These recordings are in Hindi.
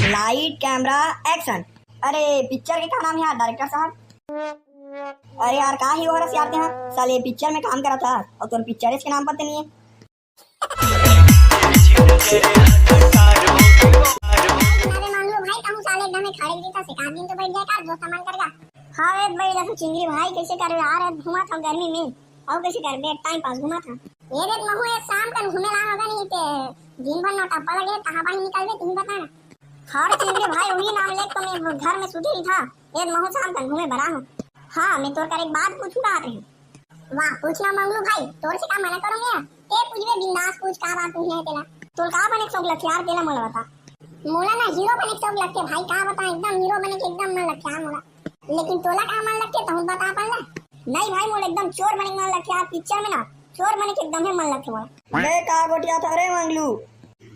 Light camera action. अरे पिक्चर के क्या नाम है यार डायरेक्टर साहब? अरे यार कहाँ ही हो रहा यार हैं साले पिक्चर में काम करा था और तुम पिक्चर इसके नाम पता नहीं है। चिंगरी भाई कैसे कर यार घुमा था गर्मी में और कैसे कर बे टाइम पास घुमा था ये देख महू एक शाम कर घूमे ला होगा नहीं ते दिन भर नोटा पड़ गए कहां पानी निकल गए तुम बता ना। हां चिंगरी भाई वही नाम ले तो मैं घर में सुती ही था ये महू शाम कर घूमे बड़ा हूं। हां मैं तोर कर एक बात पूछूंगा आते हैं। वाह पूछना मंगलू भाई तोर से का मना करूंगा ए पूछबे बिंदास पूछ का बात पूछने तेला तोर का बने शौक लग यार तेला मोला बता मोला ना हीरो बने शौक लग भाई का बता एकदम हीरो बने के एकदम मन लग मोला लेकिन तोला का मन लग तो हम बता पाला नहीं भाई मोला एकदम चोर बने मन लग यार पिक्चर में ना चोर बने के एकदम है मन लग मोला बे का गोटिया था रे मंगलू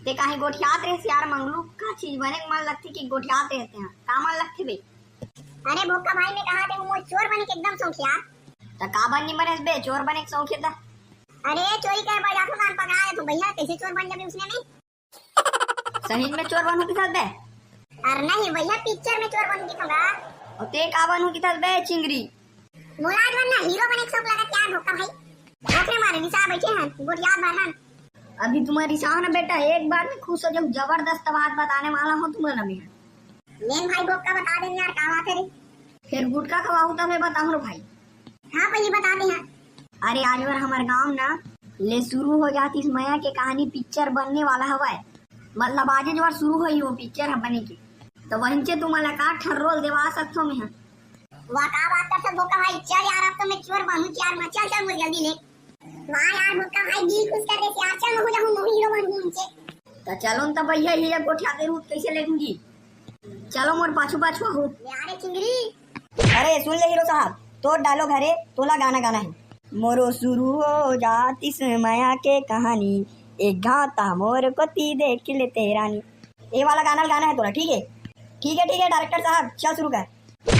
ते काहे गोठियात रे यार मंगलू का चीज बने मन लगती कि गोठियात रहते हैं का मन लगती बे। अरे भोका भाई ने कहा थे वो चोर बने के एकदम शौक यार त का बननी बने बे चोर बने के शौक है त अरे चोरी कर बजा तो कान पकड़ा है तो भैया कैसे चोर बन जाबे उसने में सही में चोर बनू की साथ बे अरे नहीं भैया पिक्चर में चोर बनू की थोड़ा और ते का बनू की साथ बे चिंगरी मुलाज बनना हीरो बने के शौक लगा क्या भोका भाई आखिर मारे निशा बैठे हैं गोटियात भरना अभी तुम्हारी शाह ना बेटा एक बार में खुश हो जब जबरदस्त बात बताने वाला हो तुम्हारा मैं मेन भाई बोका बता दें यार का बात है रे फिर गुटका खवाऊं तब बताऊं रे भाई। हाँ पहले बता दे यार। अरे आज बार हमारे गांव ना ले शुरू हो जाती इस माया के कहानी पिक्चर बनने वाला हवा है मतलब आज जो बार शुरू हुई वो पिक्चर है बने की तो वहीं से तुम का ठर रोल देवा सकते हो मैं वाह का बात कर सब बोका भाई चल यार अब तो मैं चोर बनूं यार मैं चल चल मुझे जल्दी ले वाह यार बोका भाई दिल खुश कर दे यार चल मैं हो जाऊं मैं हीरो बनूं उनसे तो चलो न तो भैया ये गोठिया के रूप कैसे लेंगी चलो मोर पाछू पाछू हो यार चिंगरी। अरे सुन ले हीरो साहब तो डालो घरे तोला गाना गाना है मोरो शुरू हो जाती माया के कहानी एक घाता मोर को ती देख ले तेरानी ये वाला गाना है तोला ठीक है डायरेक्टर साहब चल शुरू कर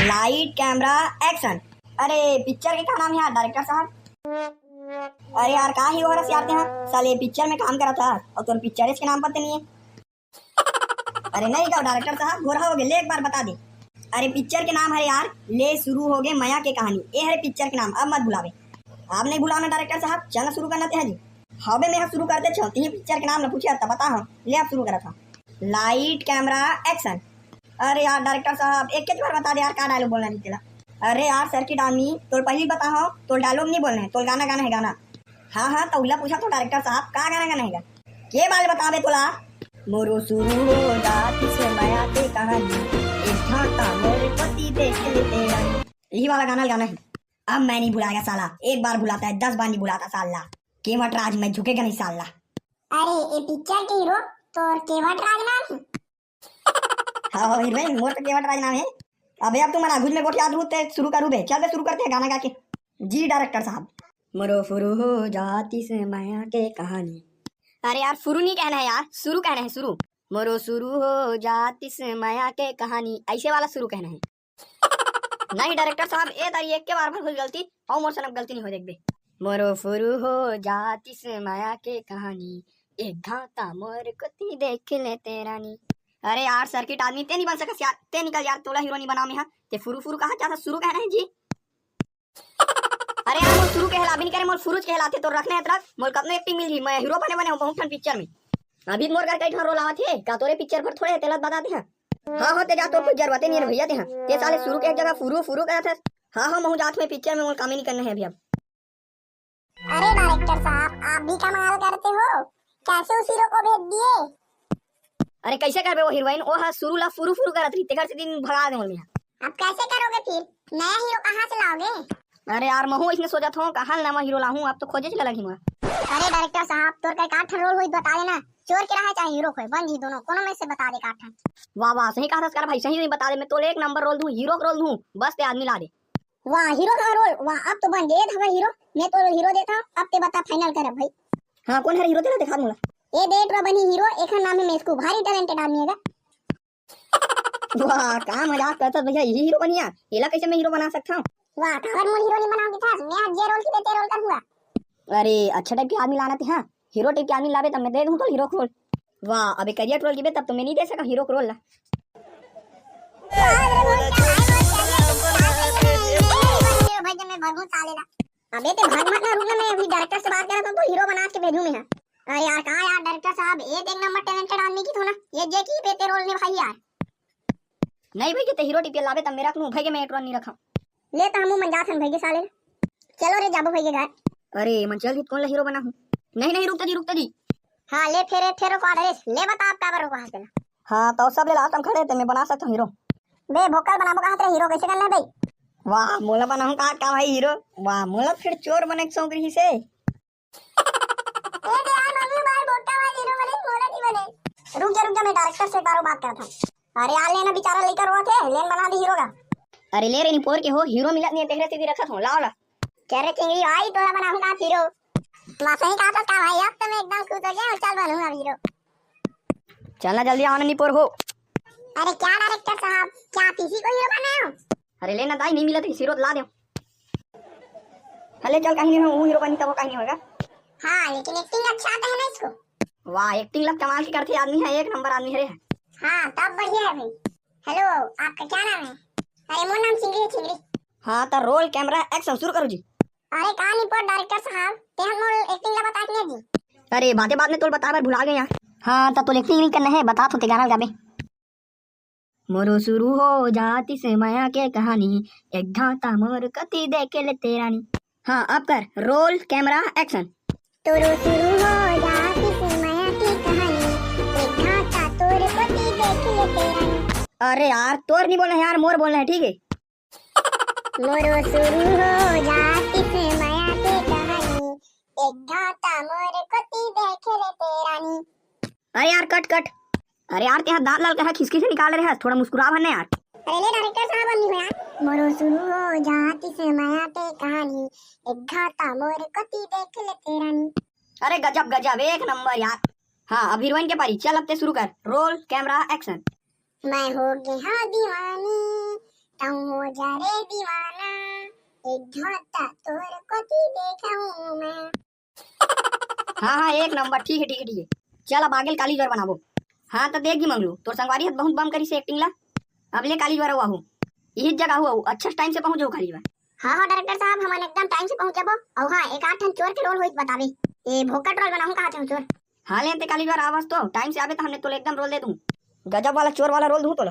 लाइट कैमरा एक्शन। अरे पिक्चर के क्या नाम है यार डायरेक्टर साहब? अरे यार कहाँ ही हो रहा यार हैं साले पिक्चर में काम करा था और तुम पिक्चर इसके नाम पता नहीं है। अरे नहीं क्या डायरेक्टर साहब गोरा हो गए ले एक बार बता दे। अरे पिक्चर के नाम है यार ले शुरू हो गए माया के कहानी ये है पिक्चर के नाम अब मत भुलावे आप नहीं भुलाना डायरेक्टर साहब चलना शुरू करना है जी हाँ बे मैं शुरू करते चलते ही पिक्चर के नाम न पूछे तब बता हम ले आप शुरू करा था लाइट कैमरा एक्शन। अरे यार डायरेक्टर साहब एक बार बता दे यार का डायलॉग बोलना नहीं चला। अरे यार सर्किट आदमी तो पहले बता हो तो डायलॉग नहीं बोलना है तो गाना है गाना। हाँ तो उल्ला पूछा तो डायरेक्टर साहब का गाना है के बाल बतावे तोला मोरो शुरू हो जाती से माया के कहानी एक घाटा मोरे पति देख ले तेरा यही वाला गाना है। अब मैं नहीं बुलाएगा साला एक बार बुलाता है 10 बार नहीं बुलाता साला केवट राज में झुकेगा नहीं साला। अरे ये पिक्चर के हीरो तो केवट राज नाम हाँ हीरोइन मोर तो केवट राज नाम है। अबे अब तुम्हारा गुज में गोठिया दूते शुरू करूँ बे चल बे शुरू करते हैं गाना गा के जी डायरेक्टर साहब मरो फुरू हो जाती से माया के कहानी। अरे यार फुरू नहीं कहना है यार शुरू कहना है शुरू मरो शुरू हो जाती से माया के कहानी ऐसे वाला शुरू कहना है। नहीं डायरेक्टर साहब ए तारी एक के बार में गलती और मोर सनक गलती नहीं हो देख बे मरो फुरू हो जाती से माया के कहानी एक घाता मोर को ती देख ले तेरानी। अरे यार सर्किट आदमी ते नहीं बन सकस यार ते निकल यार तोला हीरो नहीं बना में ते फुरू कहा क्या था शुरू कहना है जी। अरे यार मोर शुरू कहला भी नहीं करे मोर फुरुज कहलाते तो रखने है तरफ मोर कब ने एक्टिंग मिल गई मैं हीरो बने बहुत ठन पिक्चर में अभी मोर कर कई रोल आवा थे का तोरे पिक्चर पर थोड़े तेलत बताते हैं। हां ते जा तो कोई जरूरत नहीं है भैया ते साले शुरू के एक जगह फुरू कहा था। हां मैं जात में पिक्चर में मोर काम ही नहीं करना है अभी अब। अरे डायरेक्टर साहब आप भी कमाल करते हो कैसे उस हीरो को भेज दिए। अरे कैसे करबे वो हीरोइन ओ शुरू ला फुरू करत रही तेकर से दिन भगा दे मोल में अब कैसे करोगे फिर नया हीरो कहां से लाओगे। अरे यार महू इसने सोचा था कहां नया हीरो लाऊं अब तो खोजे चला लगी मैं। अरे डायरेक्टर साहब तोर का काठ रोल होई बता देना चोर के रहा चाहे हीरो कोई बन जी दोनों कोनो में से बता दे काठ। वाह सही कहा था भाई सही नहीं बता दे मैं तो एक नंबर रोल दूं हीरो का रोल दूं बस ते आदमी ला दे। वाह हीरो का रोल वाह अब तो बन गए था हीरो मैं तो हीरो देता अब ते बता फाइनल कर भाई। हां कौन है हीरो तेरा दिखा दूंगा ये डेट रो बनी हीरो एक नाम है मेस्को भारी टैलेंटेड आदमी है। वाह का मजाक करता भैया यही हीरो बनिया एला कैसे मैं हीरो बना सकता हूं। वाह कवर मोर हीरो नहीं बनाऊंगी था मैं आज जे रोल की ते रोल करूंगा। अरे अच्छा टाइप के आदमी लाना थे हां हीरो टाइप के आदमी लावे तब मैं दे दूं तो हीरो रोल। वाह अबे करियर रोल की तब तो मैं नहीं दे सका हीरो रोल ला। भाई जब मैं भगूं सालेगा। अबे ते भाग मत ना, रुक ना, मैं अभी डायरेक्टर से बात कर रहा था तो हीरो बना के भेजूं मैं। अरे यार कहाँ यार डायरेक्टर साहब, एक नंबर टैलेंटेड आदमी की थो ना, ये जे की पे रोल ने भाई यार। नहीं भाई ते हीरो टिपिया लावे तब मेरा को भाई के मैं एक नहीं रखा। ले तो हम मंजा थन भाई के साले। चलो रे जाबो भाई के घर। अरे मन चल जी कौन ला हीरो बना हूं। नहीं नहीं रुकता जी। हां ले फेरो को आदेश ले, बता आप का बरो कहां से। हां तो सब ले लास्ट हम खड़े थे, मैं बना सकता हूं हीरो। बे भोकल बनाबो कहां से हीरो कैसे करना है भाई। वाह मोला बना हूं का भाई हीरो। वाह मोला फिर चोर बने के शौक रही से। ए दे यार मम्मी बाहर भोकल वाला हीरो बने, मोला नहीं बने। रुक जा मैं डायरेक्टर से बारो बात करता हूं। अरे यार लेना बेचारा लेकर हुआ थे, लेन बना दी हीरो का। अरे ले रे नहीं पोर के हो हीरो मिलत नहीं तेरे सीधी रखत हो लाओ ला। कह रहे चिंगड़ी भाई तोरा बना हूं का हीरो। मैं सही कहा था भाई, अब तो मैं एकदम खुश हो गया, चल बनूंगा हीरो। चलना जल्दी आना नहीं पोर हो। अरे क्या डायरेक्टर साहब, क्या आप इसी को हीरो बनाए हो। अरे लेना दाई नहीं मिला तो हीरो ला दे। हले चल कहीं नहीं हूं हीरो बनी तब कहीं नहीं होगा। हां लेकिन एक्टिंग अच्छा आता है ना इसको। वाह एक्टिंग लग कमाल की करती आदमी है, एक नंबर आदमी है। हां तब बढ़िया है भाई। हेलो आपका क्या नाम है। अरे मोर नाम चिंगड़ी। हां तो रोल कैमरा एक्शन शुरू करो जी। अरे कहां नहीं पर डायरेक्टर साहब, ते हम एक्टिंग ला बता के जी। अरे बातें बाद में तो बता बार भुला गए यार। हाँ तब तो एक्टिंग नहीं करना है, बता तो ते गाना गाबे। मोरो शुरू हो जाती से माया के कहानी, एक घाटा मोर कति देखे ले तेरानी। हाँ अब कर रोल कैमरा एक्शन। तोरो शुरू हो जाती से माया की कहानी, एक घाटा तोर कति देखे ले तेरानी। अरे यार तोर नहीं बोलना है यार, मोर बोलना है ठीक है। मोरो शुरू हो जाती से माया की कहानी, एक घाटा मोर कति देखे ले तेरानी। अरे यार कट। अरे यार तेरा दांत लाल कहा खिसकी से निकाल रहे हैं, थोड़ा मुस्कुरा भरना यार। अरे ले डायरेक्टर साहब बंदी हो यार। मोरो शुरू हो जाती से माया की कहानी, एक घाटा मोर कति देखे ले तेरानी। अरे गजब एक नंबर यार। हाँ अब हीरोइन के पारी, चल अब ते शुरू कर रोल कैमरा एक्शन। मैं हो गया दीवानी तुम हो जा रे दीवाना, एक घाटा तोर कति देखा हूं मैं। हाँ एक नंबर ठीक है। चल अब आगे काली ज्वर बनाबो। हाँ तो देगी मंगलू तोर संगवारी हत बहुत बम करी से एक्टिंग ला। अब ले काली ज्वर हुआ हूँ यही जगह हुआ अच्छा टाइम से पहुंचो काली ज्वर। हाँ डायरेक्टर साहब हम एकदम टाइम से पहुंच जाबो। और हाँ एक आठ ठन चोर के रोल होइत बतावे, ये भोकट रोल बनाऊं कहां थे चोर। हाँ लेते काली ज्वर आवाज तो टाइम से आवे तो हमने तो एकदम रोल दे दूं, गजब वाला चोर वाला रोल दूं तो।